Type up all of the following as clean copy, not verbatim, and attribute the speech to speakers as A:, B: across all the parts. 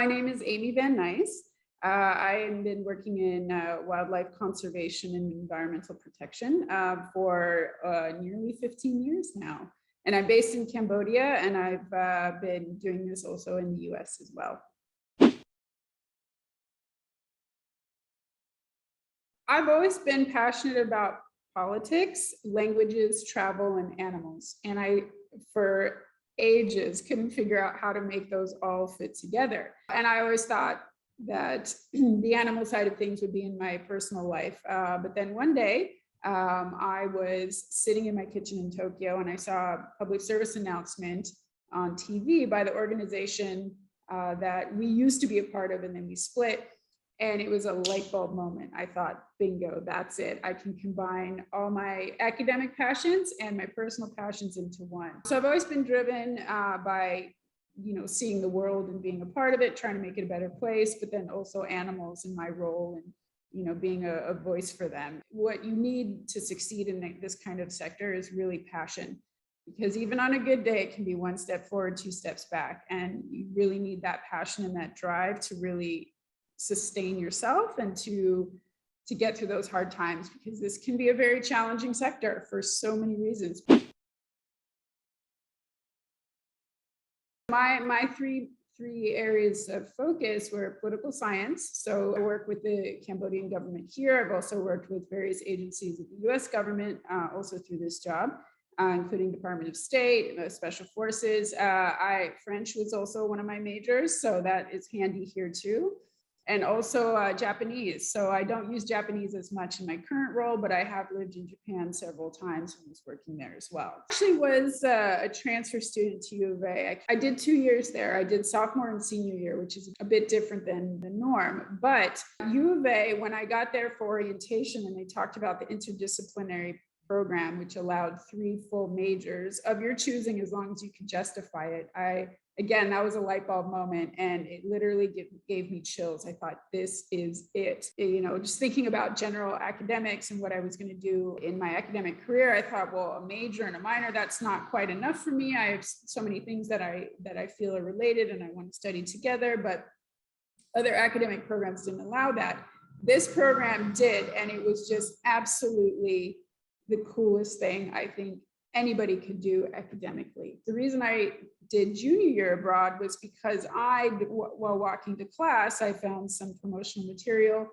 A: My name is Amy Van Nuys. I have been working in wildlife conservation and environmental protection for nearly 15 years now. And I'm based in Cambodia, and I've been doing this also in the US as well. I've always been passionate about politics, languages, travel, and animals. And I, for ages, couldn't figure out how to make those all fit together. And I always thought that the animal side of things would be in my personal life. But then one day, I was sitting in my kitchen in Tokyo, and I saw a public service announcement on TV by the organization that we used to be a part of, and then we split. And it was a light bulb moment. I thought, bingo, that's it. I can combine all my academic passions and my personal passions into one. So I've always been driven by, seeing the world and being a part of it, trying to make it a better place, but then also animals in my role and, being a voice for them. What you need to succeed in this kind of sector is really passion, because even on a good day, it can be one step forward, two steps back. And you really need that passion and that drive to really sustain yourself and to get through those hard times, because this can be a very challenging sector for so many reasons. My three areas of focus were political science. So I work with the Cambodian government here. I've also worked with various agencies of the US government, also through this job, including Department of State, Special Forces. French was also one of my majors, so that is handy here too. And also Japanese. So I don't use Japanese as much in my current role, but I have lived in Japan several times and was working there as well. I actually was a transfer student to U of A. I did 2 years there. I did sophomore and senior year, which is a bit different than the norm. But U of A, when I got there for orientation and they talked about the interdisciplinary program, which allowed 3 full majors of your choosing as long as you could justify it, again, that was a light bulb moment, and it literally gave me chills. I thought, this is it. Just thinking about general academics and what I was going to do in my academic career, I thought, well, a major and a minor, that's not quite enough for me. I have so many things that I feel are related and I want to study together, but other academic programs didn't allow that. This program did, and it was just absolutely the coolest thing I think anybody could do academically. The reason I did junior year abroad was because while walking to class, I found some promotional material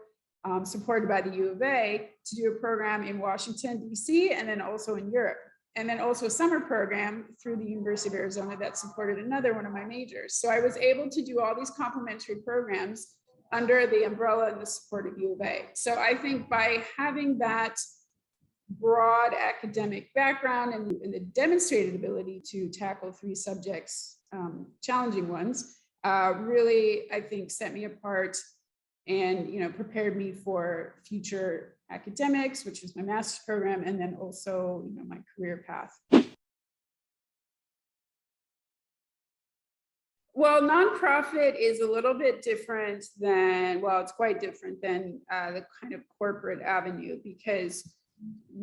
A: supported by the U of A to do a program in Washington, DC, and then also in Europe. And then also a summer program through the University of Arizona that supported another one of my majors. So I was able to do all these complementary programs under the umbrella and the support of U of A. So I think by having that broad academic background and the demonstrated ability to tackle 3 subjects, challenging ones, really, I think, set me apart and prepared me for future academics, which was my master's program, and then also my career path. Well, nonprofit is a little bit different than, well, it's quite different than the kind of corporate avenue, because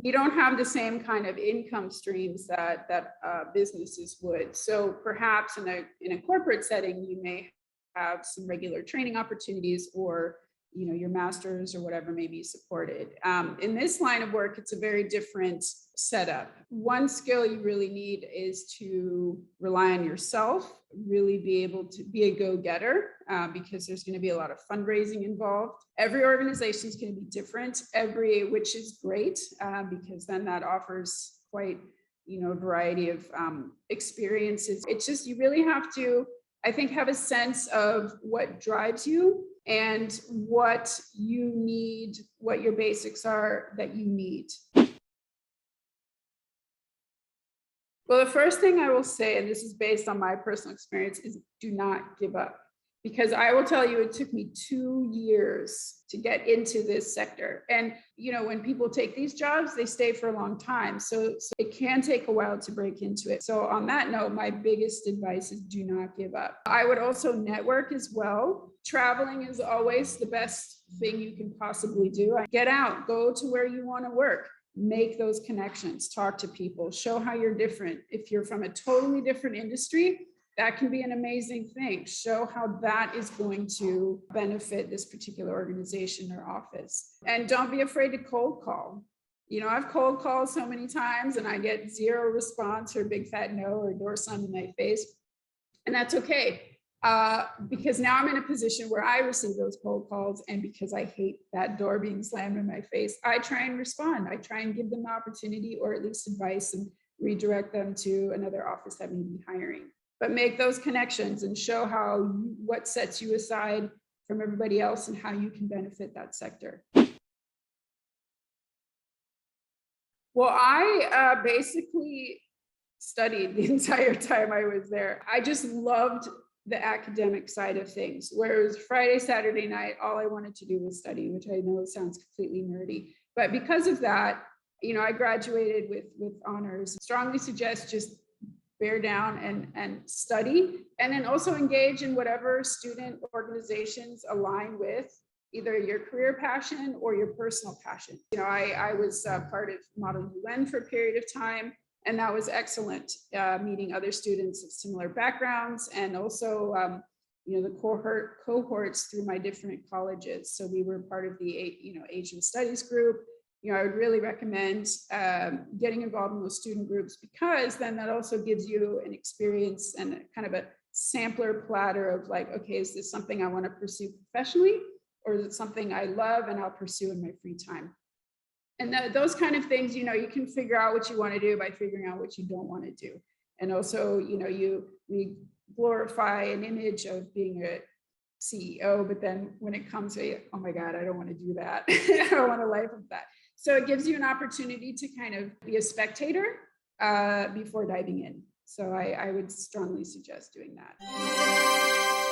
A: we don't have the same kind of income streams that businesses would. So perhaps in a corporate setting, you may have some regular training opportunities, or your master's or whatever may be supported. In this line of work, it's a very different setup. One skill you really need is to rely on yourself, really be able to be a go-getter, because there's going to be a lot of fundraising involved. Every organization is going to be different, which is great, because then that offers quite a variety of experiences. It's just, you really have to, I think, have a sense of what drives you and what you need, what your basics are that you need. Well, the first thing I will say, and this is based on my personal experience, is do not give up. Because I will tell you, it took me 2 years to get into this sector. And, when people take these jobs, they stay for a long time. So it can take a while to break into it. So on that note, my biggest advice is do not give up. I would also network as well. Traveling is always the best thing you can possibly do. Get out, go to where you want to work. Make those connections, talk to people, show how you're different. If you're from a totally different industry, that can be an amazing thing. Show how that is going to benefit this particular organization or office. And don't be afraid to cold call. I've cold called so many times and I get zero response or big fat no or door slammed in my face. And that's okay. Because now I'm in a position where I receive those cold calls, and because I hate that door being slammed in my face, I try and respond. I try and give them the opportunity or at least advice and redirect them to another office that may be hiring. But make those connections and show what sets you aside from everybody else and how you can benefit that sector. Well, I basically studied the entire time I was there. I just loved the academic side of things, whereas Friday, Saturday night, all I wanted to do was study, which I know sounds completely nerdy. But because of that, I graduated with honors. Strongly suggest just bear down and study, and then also engage in whatever student organizations align with either your career passion or your personal passion. I was part of Model UN for a period of time, and that was excellent, meeting other students of similar backgrounds, and also the cohorts through my different colleges. So we were part of the Asian Studies group. I would really recommend getting involved in those student groups, because then that also gives you an experience and kind of a sampler platter of like, okay, is this something I want to pursue professionally, or is it something I love and I'll pursue in my free time? And those kind of things, you can figure out what you want to do by figuring out what you don't want to do. And also, we glorify an image of being a CEO, but then when it comes to, oh my God, I don't want to do that. I don't want a life of that. So it gives you an opportunity to kind of be a spectator before diving in. So I would strongly suggest doing that.